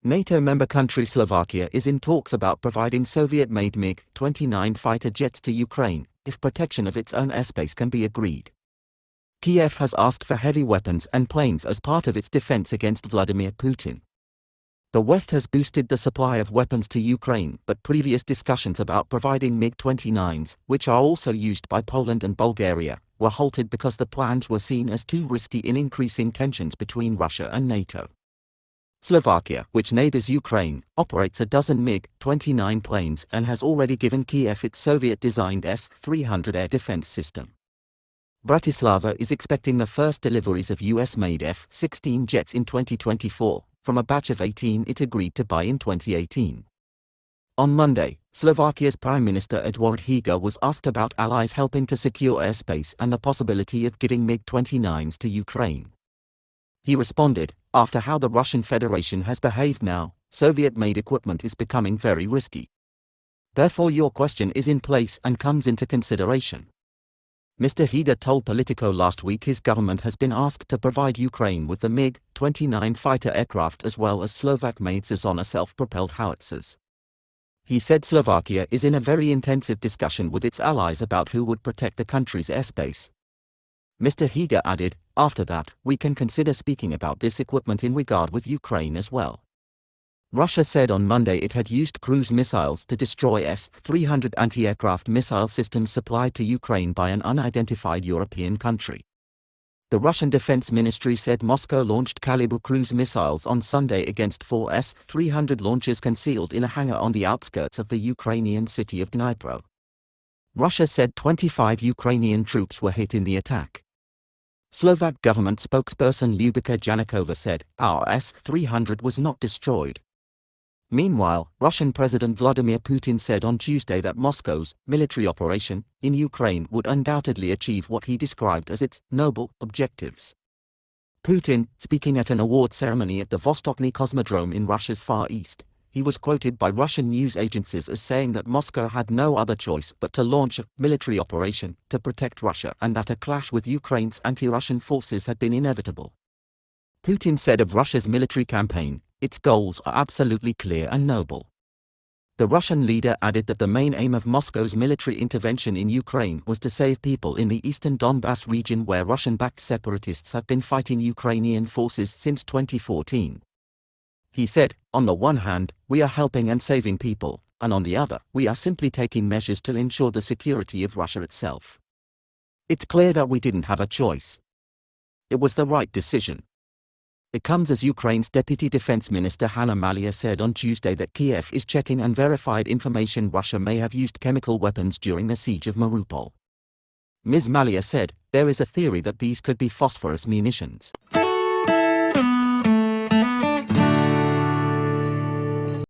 NATO member country Slovakia is in talks about providing Soviet-made MiG-29 fighter jets to Ukraine, if protection of its own airspace can be agreed. Kiev has asked for heavy weapons and planes as part of its defense against Vladimir Putin. The West has boosted the supply of weapons to Ukraine, but previous discussions about providing MiG-29s, which are also used by Poland and Bulgaria, were halted because the plans were seen as too risky in increasing tensions between Russia and NATO. Slovakia, which neighbors Ukraine, operates a dozen MiG-29 planes and has already given Kiev its Soviet-designed S-300 air defense system. Bratislava is expecting the first deliveries of US-made F-16 jets in 2024, from a batch of 18 it agreed to buy in 2018. On Monday, Slovakia's Prime Minister Eduard Heger was asked about allies helping to secure airspace and the possibility of giving MiG-29s to Ukraine. He responded, "After how the Russian Federation has behaved now, Soviet-made equipment is becoming very risky. Therefore your question is in place and comes into consideration." Mr. Heger told Politico last week his government has been asked to provide Ukraine with the MiG-29 fighter aircraft as well as Slovak-made Zuzana self-propelled howitzers. He said Slovakia is in a very intensive discussion with its allies about who would protect the country's airspace. Mr. Heger added, "After that, we can consider speaking about this equipment in regard with Ukraine as well." Russia said on Monday it had used cruise missiles to destroy S-300 anti-aircraft missile systems supplied to Ukraine by an unidentified European country. The Russian Defense Ministry said Moscow launched Kalibr cruise missiles on Sunday against 4 S-300 launchers concealed in a hangar on the outskirts of the Ukrainian city of Dnipro. Russia said 25 Ukrainian troops were hit in the attack. Slovak government spokesperson Ljubika Janikova said, "Our S-300 was not destroyed." Meanwhile, Russian President Vladimir Putin said on Tuesday that Moscow's military operation in Ukraine would undoubtedly achieve what he described as its noble objectives. Putin, speaking at an award ceremony at the Vostochny Cosmodrome in Russia's Far East, he was quoted by Russian news agencies as saying that Moscow had no other choice but to launch a military operation to protect Russia and that a clash with Ukraine's anti-Russian forces had been inevitable. Putin said of Russia's military campaign, "Its goals are absolutely clear and noble." The Russian leader added that the main aim of Moscow's military intervention in Ukraine was to save people in the eastern Donbass region where Russian-backed separatists have been fighting Ukrainian forces since 2014. He said, "On the one hand, we are helping and saving people, and on the other, we are simply taking measures to ensure the security of Russia itself. It's clear that we didn't have a choice. It was the right decision." It comes as Ukraine's Deputy Defense Minister Hanna Maliar said on Tuesday that Kiev is checking unverified information Russia may have used chemical weapons during the siege of Mariupol. Ms. Maliar said, "There is a theory that these could be phosphorus munitions."